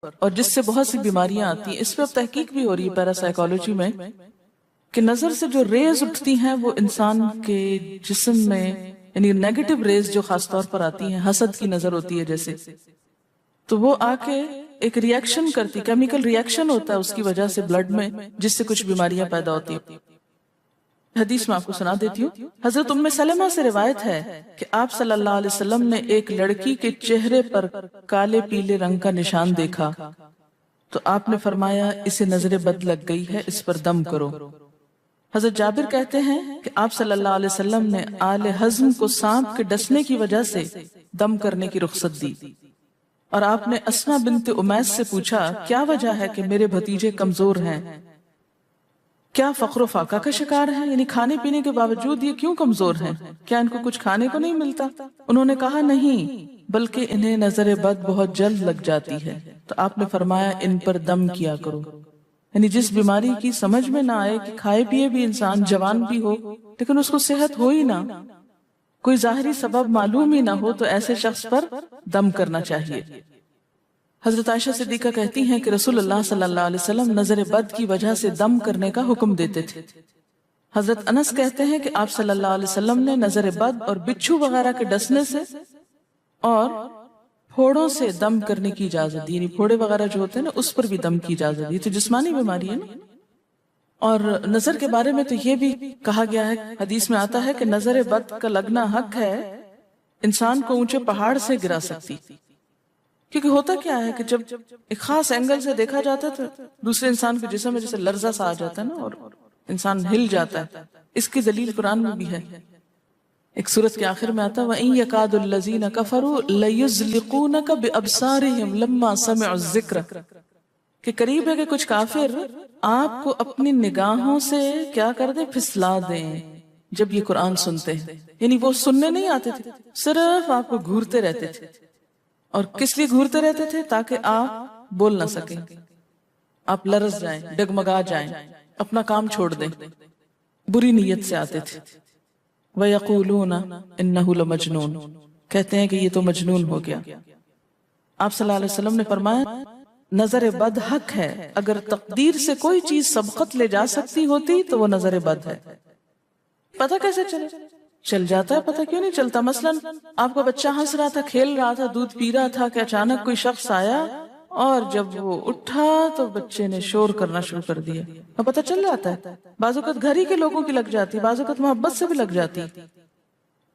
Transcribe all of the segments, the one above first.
اور جس سے بہت سی بیماریاں آتی ہیں. اس پہ اب تحقیق بھی ہو رہی ہے پیراسائیکالوجی میں کہ نظر سے جو ریز اٹھتی ہیں وہ انسان کے جسم میں، یعنی نیگیٹو ریز جو خاص طور پر آتی ہیں، حسد کی نظر ہوتی ہے جیسے، تو وہ آ کے ایک ریئیکشن کرتی، کیمیکل ریئیکشن ہوتا ہے اس کی وجہ سے بلڈ میں، جس سے کچھ بیماریاں پیدا ہوتی ہیں. حدیث میں آپ کو سنا دیتی ہوں. حضرت ام سلمہ سے روایت ہے کہ آپ صلی اللہ علیہ وسلم نے ایک لڑکی کے چہرے پر کالے پیلے رنگ کا نشان دیکھا تو آپ نے فرمایا اسے نظر بد لگ گئی ہے، اس پر دم کرو. حضرت جابر کہتے ہیں کہ آپ صلی اللہ علیہ وسلم نے آل حزم کو سانپ کے ڈسنے کی وجہ سے دم کرنے کی رخصت دی، اور آپ نے اسما بنت امیس سے پوچھا کیا وجہ ہے کہ میرے بھتیجے کمزور ہیں، کیا فقر و فاقہ کا شکار ہیں، یعنی کھانے پینے کے باوجود یہ کیوں کمزور ہیں، کیا ان کو کچھ کھانے کو نہیں ملتا؟ انہوں نے کہا نہیں، بلکہ انہیں نظر بد بہت جلد لگ جاتی ہے. تو آپ نے فرمایا ان پر دم کیا کرو. یعنی جس بیماری کی سمجھ میں نہ آئے کہ کھائے پیے بھی انسان جوان بھی ہو لیکن اس کو صحت ہو ہی نہ، کوئی ظاہری سبب معلوم ہی نہ ہو، تو ایسے شخص پر دم کرنا چاہیے. حضرت عائشہ صدیقہ کہتی ہیں کہ رسول اللہ صلی اللہ علیہ وسلم نظر بد کی وجہ سے دم کرنے کا حکم دیتے تھے. حضرت انس کہتے ہیں کہ آپ صلی اللہ علیہ وسلم نے نظر بد اور بچھو وغیرہ کے ڈسنے سے اور پھوڑوں سے دم کرنے کی اجازت دی، یعنی پھوڑے وغیرہ جو ہوتے ہیں نا اس پر بھی دم کی اجازت دی. تو جسمانی بیماری ہے نا. اور نظر کے بارے میں تو یہ بھی کہا گیا ہے، حدیث میں آتا ہے کہ نظر بد کا لگنا حق ہے، انسان کو اونچے پہاڑ سے گرا سکتی. کیونکہ ہوتا کیا ہے کہ جب ایک خاص اینگل سے دیکھا جاتا ہے تو دوسرے انسان کے جسم میں جیسے لرزہ سا آ جاتا ہے نا اور انسان ہل جاتا ہے. اس کی دلیل قرآن میں بھی ہے. ایک سورت کے آخر میں آتا ہے وَإِن يَكَادُ الَّذِينَ كَفَرُوا لَيُزْلِقُونَكَ بِأَبْصَارِهِمْ لَمَّا سَمِعُوا الذِّكْرَ، کہ قریب ہے کہ کچھ کافر آپ کو اپنی نگاہوں سے کیا کر دیں، پھسلا دیں جب یہ قرآن سنتے ہیں. یعنی وہ سننے نہیں آتے تھے، صرف آپ کو گھورتے رہتے تھے. اور کس لیے گھورتے رہتے تھے؟ تاکہ آپ بول نہ سکیں، آپ لرز جائیں، ڈگمگا جائیں، اپنا کام چھوڑ دیں. بری نیت سے آتے تھے. وَيَقُولُونَ إِنَّهُ لَمَجْنُونَ، کہتے ہیں کہ یہ تو مجنون ہو گیا. آپ صلی اللہ علیہ وسلم نے فرمایا نظر بد حق ہے، اگر تقدیر سے کوئی چیز سبقت لے جا سکتی ہوتی تو وہ نظر بد ہے. پتہ کیسے چلے؟ چل جاتا ہے. پتہ کیوں نہیں چلتا؟ مثلا آپ کا بچہ ہنس رہا تھا، کھیل رہا تھا، دودھ پی رہا تھا کہ اچانک کوئی شخص آیا اور جب وہ اٹھا تو بچے نے شور کرنا شروع کر دیا. پتہ چل جاتا ہے. بعض اوقات گھر ہی کے لوگوں کی لگ جاتی، بعض اوقات محبت سے بھی لگ جاتی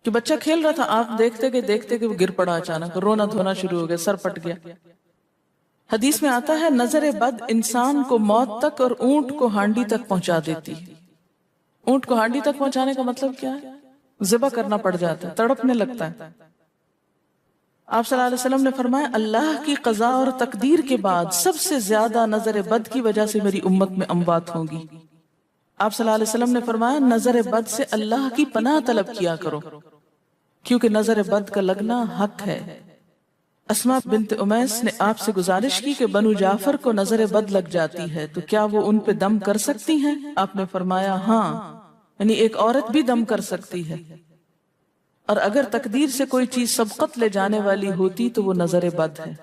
کہ بچہ کھیل رہا تھا، آپ دیکھتے کہ وہ گر پڑا، اچانک رونا دھونا شروع ہو گیا، سر پٹ گیا. حدیث میں آتا ہے نظر بد انسان کو موت تک اور اونٹ کو ہانڈی تک پہنچا دیتی. اونٹ کو ہانڈی تک پہنچانے کا مطلب کیا ہے؟ ذبح کرنا پڑ جاتا ہے، تڑپنے لگتا ہے. آپ صلی اللہ علیہ وسلم نے فرمایا اللہ کی قضاء اور تقدیر کے بعد سب سے زیادہ نظر بد کی وجہ سے میری امت میں اموات ہوں گی. آپ صلی اللہ علیہ وسلم نے فرمایا نظر بد سے اللہ کی پناہ طلب کیا کرو، کیونکہ نظر بد کا لگنا حق ہے. اسما بنت امیس نے آپ سے گزارش کی کہ بنو جعفر کو نظر بد لگ جاتی ہے تو کیا وہ ان پہ دم کر سکتی ہیں؟ آپ نے فرمایا ہاں، یعنی ایک عورت بھی دم کر سکتی ہے، اور اگر تقدیر سے کوئی چیز سبقت لے جانے والی ہوتی تو وہ نظر بد ہے.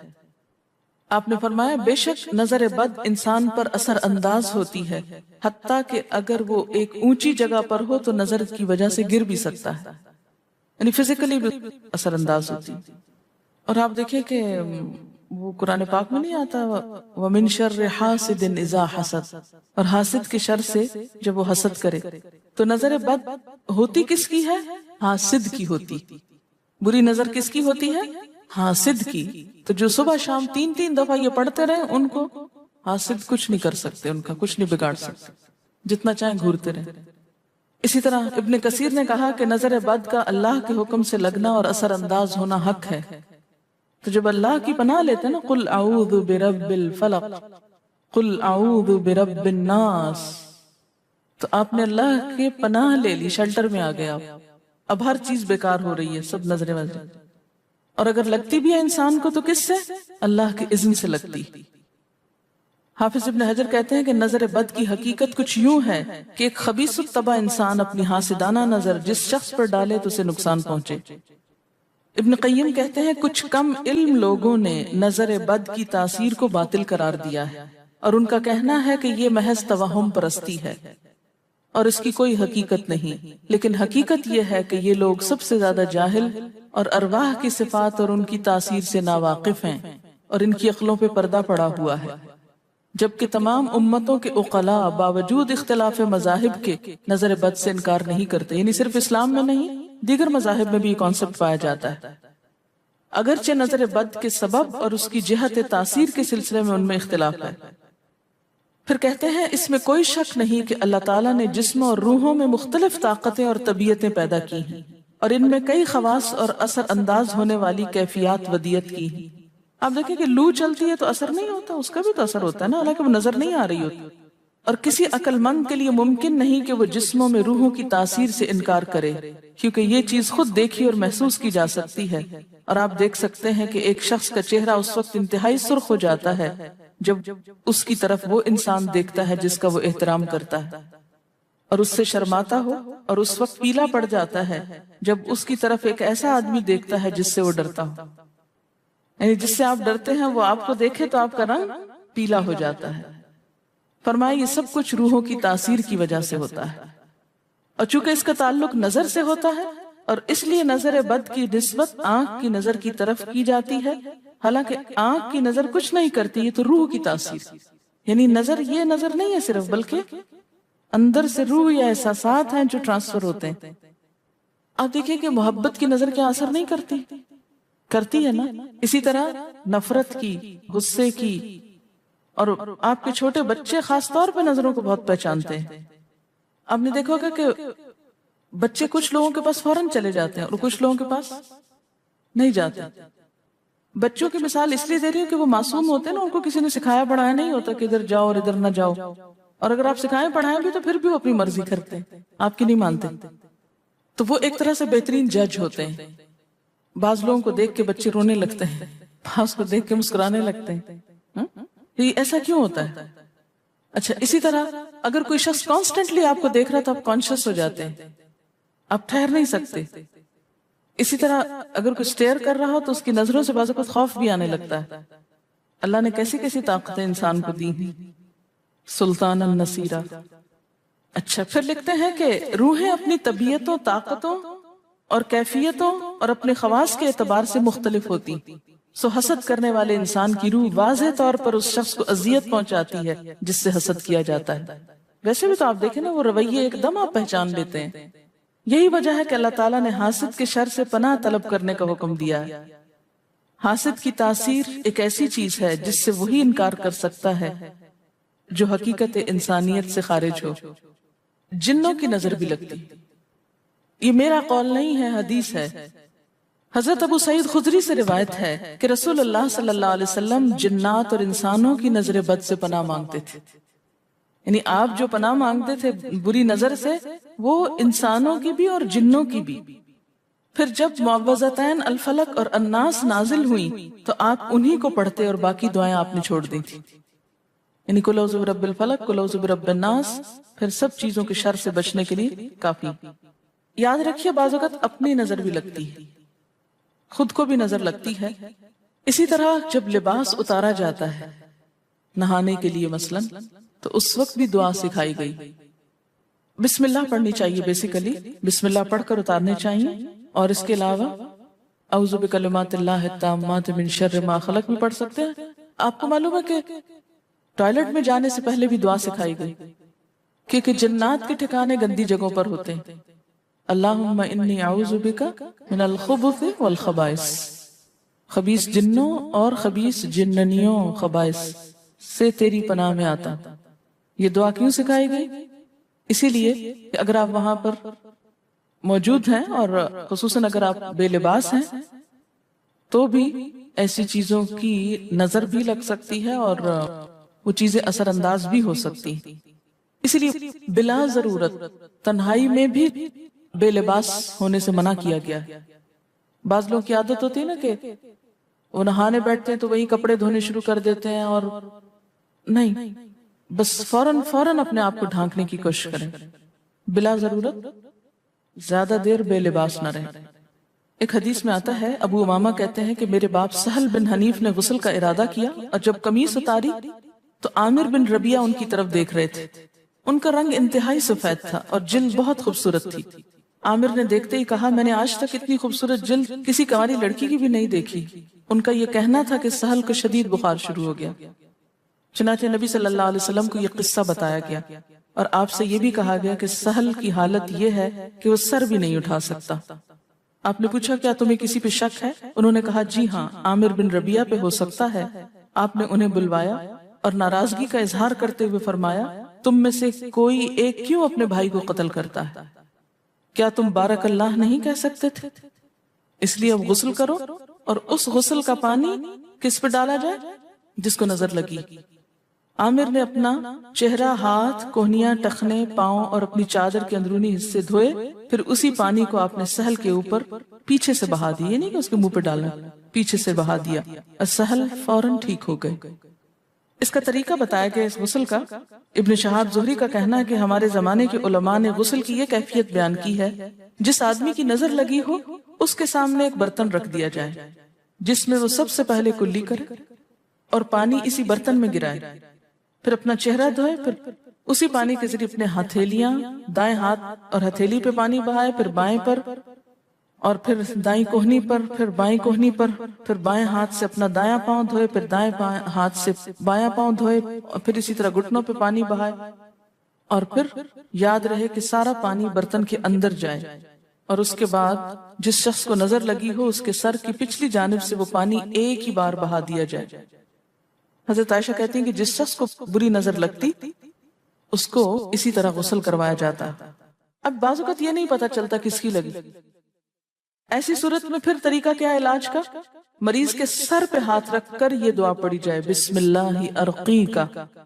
آپ نے فرمایا بے شک نظر بد انسان پر اثر انداز ہوتی ہے، حتیٰ کہ اگر وہ ایک اونچی جگہ پر ہو تو نظر کی وجہ سے گر بھی سکتا ہے، یعنی فزیکلی بھی اثر انداز ہوتی. اور آپ دیکھیں کہ وہ قرآن پاک میں نہیں آتا وَمِن شَرِّ حَاسِدٍ إِذَا حَسَدَ، اور حاسد کے شر سے جب وہ حسد کرے. تو نظر بد ہوتی کس کی ہے؟ حاسد کی ہوتی. بری نظر کس کی ہوتی ہے؟ حاسد کی. تو جو صبح شام 3 دفعہ یہ پڑھتے رہے ان کو حاسد کچھ نہیں کر سکتے، ان کا کچھ نہیں بگاڑ سکتے، جتنا چاہیں گھورتے رہے. اسی طرح ابن کثیر نے کہا کہ نظر بد کا اللہ کے حکم سے لگنا اور اثر انداز ہونا حق ہے. تو جب اللہ کی پناہ لیتے ہیں نا قل اعوذ برب الفلق قل اعوذ برب الناس، تو آپ نے اللہ کے پناہ لے لی، شیلٹر میں آ گیا. اب ہر چیز بیکار ہو رہی ہے، سب نظریں وظریں. اور اگر لگتی بھی ہے انسان کو تو کس سے؟ اللہ کے اذن سے لگتی. حافظ ابن حجر کہتے ہیں کہ نظر بد کی حقیقت کچھ یوں ہے کہ ایک خبیث الطبع انسان اپنی حاسدانہ نظر جس شخص پر ڈالے تو اسے نقصان پہنچے. ابن قیم کہتے ہیں کچھ کم علم لوگوں نے نظر بد کی تاثیر کو باطل قرار دیا ہے، اور ان کا کہنا ہے کہ یہ محض توہم پرستی ہے اور اس کی کوئی حقیقت نہیں، لیکن حقیقت یہ ہے کہ یہ لوگ سب سے زیادہ جاہل اور ارواح کی صفات اور ان کی تاثیر سے ناواقف ہیں، اور ان کی عقلوں پہ پردہ پڑا ہوا ہے، جبکہ تمام امتوں کے عقلاء باوجود اختلاف مذاہب کے نظر بد سے انکار نہیں کرتے، یعنی صرف اسلام میں نہیں دیگر مذاہب میں بھی یہ کانسیپٹ پایا جاتا ہے، اگرچہ نظر بد کے سبب اور اس کی جہت تاثیر کے سلسلے میں ان میں اختلاف ہے۔ پھر کہتے ہیں اس میں کوئی شک نہیں کہ اللہ تعالیٰ نے جسموں اور روحوں میں مختلف طاقتیں اور طبیعتیں پیدا کی ہیں، اور ان میں کئی خواص اور اثر انداز ہونے والی کیفیات ودیت کی ہیں۔ آپ دیکھیں کہ لو چلتی ہے تو اثر نہیں ہوتا، اس کا بھی تو اثر ہوتا ہے نا، حالانکہ وہ نظر نہیں آ رہی ہوتی، اور کسی عقل مند کے لیے ممکن نہیں کہ وہ جسموں میں روحوں کی تاثیر سے انکار کرے، کیونکہ یہ چیز خود دیکھی اور محسوس کی جا سکتی ہے، اور آپ دیکھ سکتے ہیں کہ ایک شخص کا چہرہ اس وقت انتہائی سرخ ہو جاتا ہے جب اس کی طرف وہ انسان دیکھتا ہے جس کا وہ احترام کرتا ہے، اور اس سے شرماتا ہو، اور اس وقت پیلا پڑ جاتا ہے جب اس کی طرف ایک ایسا آدمی دیکھتا ہے جس سے وہ ڈرتا ہو، یعنی جس سے آپ ڈرتے ہیں وہ آپ کو دیکھے تو آپ کا رنگ پیلا ہو جاتا ہے۔ فرمایا یہ سب کچھ روحوں کی تاثیر کی وجہ سے ہوتا ہے، اور چونکہ اس کا تعلق نظر سے ہوتا ہے اور اس لیے نظر بد کی نسبت آنکھ کی نظر کی طرف کی جاتی ہے، حالانکہ آنکھ کی نظر کچھ نہیں کرتی، یہ تو روح کی تاثیر، یعنی نظر یہ نظر نہیں ہے صرف، بلکہ اندر سے روح یا احساسات ہیں جو ٹرانسفر ہوتے ہیں۔ آپ دیکھیں کہ محبت کی نظر کیا اثر نہیں کرتی ہے نا، اسی طرح نفرت کی، غصے کی، اور آپ کے چھوٹے بچے خاص طور پہ نظروں کو بہت پہچانتے ہیں۔ آپ نے دیکھا ہوگا کہ بچے کچھ لوگوں کے پاس فوراً چلے جاتے ہیں اور کچھ لوگوں کے پاس نہیں جاتے۔ بچوں کی مثال اس لیے دے رہی ہوں کہ وہ معصوم ہوتے ہیں نا، ان کو کسی نے سکھایا پڑھایا نہیں ہوتا کہ ادھر جاؤ اور ادھر نہ جاؤ، اور اگر آپ سکھائیں پڑھائیں بھی تو پھر بھی وہ اپنی مرضی کرتے ہیں، آپ کی نہیں مانتے، تو وہ ایک طرح سے بہترین جج ہوتے ہیں۔ بعض لوگوں کو دیکھ کے بچے رونے لگتے ہیں، بعض کو دیکھ کے مسکرانے لگتے ہیں، یہ ایسا کیوں ہوتا ہے؟ اچھا، اسی طرح اگر کوئی شخص کانسٹنٹلی آپ کو دیکھ رہا تو آپ کانشیس ہو جاتے ہیں، آپ ٹھہر نہیں سکتے۔ اسی طرح اگر کوئی سٹیئر کر رہا ہو تو اس کی نظروں سے بعض اوقات خوف بھی آنے لگتا ہے۔ اللہ نے کیسی کیسی طاقتیں انسان کو دی ہیں، سلطان النصیرہ۔ اچھا، پھر لکھتے ہیں کہ روحیں اپنی طبیعتوں، طاقتوں اور کیفیتوں اور اپنے خواص کے اعتبار سے مختلف ہوتی، سو حسد کرنے والے انسان کی روح واضح طور پر اس شخص کو اذیت پہنچاتی ہے جس سے حسد کیا جاتا ہے۔ ویسے بھی تو آپ دیکھیں نا، وہ رویے ایک دم آپ پہچان لیتے ہیں۔ یہی وجہ ہے کہ اللہ تعالیٰ نے حاسد کے شر سے پناہ طلب کرنے کا حکم دیا ہے۔ حاسد کی تاثیر ایک ایسی چیز ہے جس سے وہی انکار کر سکتا ہے جو حقیقت انسانیت سے خارج ہو۔ جنوں کی نظر بھی لگتی، یہ میرا قول نہیں ہے، حدیث ہے۔ حضرت ابو سعید خدری سے روایت ہے کہ رسول اللہ صلی اللہ علیہ وسلم جنات اور انسانوں کی نظر بد سے پناہ مانگتے تھے، یعنی آپ جو پناہ مانگتے تھے بری نظر سے، وہ انسانوں کی بھی اور جنوں کی بھی۔ پھر جب معوذتین الفلق اور الناس نازل ہوئیں تو آپ انہی کو پڑھتے اور باقی دعائیں آپ نے چھوڑ دی تھی، یعنی قل اعوذ برب الفلق، قل اعوذ برب الناس، پھر سب چیزوں کے شر سے بچنے کے لیے کافی۔ یاد رکھیے بعض اوقات اپنی نظر بھی لگتی ہے، خود کو بھی نظر لگتی ہے۔ اسی طرح جب لباس اتارا جاتا ہے نہانے کے لیے مثلاً، تو اس وقت بھی دعا سکھائی گئی۔ بسم اللہ پڑھنی چاہیے، بیسیکلی بسم اللہ پڑھ کر اتارنے چاہیے، اور اس کے علاوہ اعوذ بکلمات اللہ التامات من شر ما خلق بھی پڑھ سکتے ہیں۔ آپ کو معلوم ہے کہ ٹوائلٹ میں جانے سے پہلے بھی دعا سکھائی گئی، کیونکہ جنات کے ٹھکانے گندی جگہوں پر ہوتے ہیں۔ اللہم انی اعوذ بک من الخبث والخبائث، خبیث جنوں اور خبیث جننیوں، خبائث سے تیری پناہ میں آتا۔ یہ دعا کیوں سکھائی گئی؟ اسی لیے کہ اگر آپ وہاں پر موجود ہیں، اور خصوصاً اگر آپ بے لباس ہیں، تو بھی ایسی چیزوں کی نظر بھی لگ سکتی ہے اور وہ چیزیں اثر انداز بھی ہو سکتی۔ اسی لیے بلا ضرورت تنہائی میں بھی بے لباس ہونے سے منع کیا گیا۔ بعض لوگوں کی عادت ہوتی ہے نا کہ وہ نہانے بیٹھتے ہیں تو وہی کپڑے دھونے شروع کر دیتے ہیں، اور نہیں، بس فوراً اپنے آپ کو ڈھانکنے کی کوشش کریں، بلا ضرورت زیادہ دیر بے لباس نہ رہیں۔ ایک حدیث میں آتا ہے ابو امامہ کہتے ہیں کہ میرے باپ سہل بن حنیف نے غسل کا ارادہ کیا اور جب قمیص اتاری تو عامر بن ربیہ ان کی طرف دیکھ رہے تھے. ان کا رنگ انتہائی سفید تھا اور جلد بہت خوبصورت تھی. عامر نے دیکھتے ہی کہا میں نے آج تک اتنی خوبصورت جلد کسی کنواری لڑکی کی بھی نہیں دیکھی. ان کا یہ کہنا تھا کہ سہل کو شدید بخار شروع ہو گیا. چنانچہ نبی صلی اللہ علیہ وسلم کو یہ قصہ بتایا گیا اور آپ سے یہ بھی کہا گیا کہ سہل کی حالت یہ ہے کہ وہ سر بھی نہیں اٹھا سکتا. آپ نے پوچھا کیا تمہیں کسی پہ شک ہے؟ انہوں نے کہا جی ہاں، عامر بن ربیہ پہ ہو سکتا ہے. آپ نے انہیں بلوایا اور ناراضگی کا اظہار کرتے ہوئے فرمایا تم میں سے کوئی ایک کیوں اپنے بھائی کو قتل کرتا ہے؟ کیا تم بارک اللہ نہیں کہہ سکتے تھے؟ اس لیے اب غسل کرو اور اس غسل کا پانی کس پہ ڈالا جائے؟ جس کو نظر لگی. عامر نے اپنا چہرہ، ہاتھ، کوہنیاں، ٹخنے، پاؤں اور اپنی چادر کے اندرونی حصے دھوئے، پھر اسی پانی کو آپ نے سہل کے اوپر پیچھے سے بہا دیا، نہیں کہ اس کے منہ پہ ڈالنا، پیچھے سے بہا دیا اور سہل فوراً ٹھیک ہو گئے. اس کا طریقہ بتایا گیا اس غسل کا. ابن شہاب زہری کا کہنا ہے کہ ہمارے زمانے کے علماء نے غسل کی یہ کیفیت بیان کی ہے جس آدمی کی نظر لگی ہو اس کے سامنے ایک برتن رکھ دیا جائے جس میں وہ سب سے پہلے کلی کرے اور پانی اسی برتن میں گرائے، پھر اپنا چہرہ دھوئے، پھر اسی پانی کے ذریعے اپنے ہتھیلیاں، دائیں ہاتھ اور ہتھیلی پہ پانی بہائے، پھر بائیں پر اور پھر دائیں کوہنی پر، پھر بائیں کوہنی پر، پھر بائیں ہاتھ سے اپنا دایاں پاؤں دھوئے، پھر دائیں ہاتھ سے بایاں پاؤں دھوئے اور پھر اسی طرح گھٹنوں پہ پانی بہائے. اور پھر یاد رہے کہ سارا پانی برتن کے اندر جائے اور اس کے بعد جس شخص کو نظر لگی ہو اس کے سر کی پچھلی جانب سے وہ پانی ایک ہی بار بہا دیا جائے. حضرت عائشہ کہتی ہیں کہ جس شخص کو بری نظر لگتی اس کو اسی طرح غسل کروایا جاتا. اب بعض اوقات یہ نہیں پتا چلتا کس کی لگی. ایسی صورت میں پھر طریقہ کیا علاج کا؟ مریض کے سر پہ ہاتھ رکھ کر یہ دعا پڑھی جائے بسم اللہ ارقیک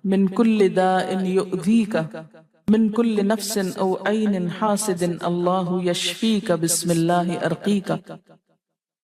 من کل داء یؤذیک من کل نفس او عین حاسد اللہ یشفیک بسم اللہ ارقیک.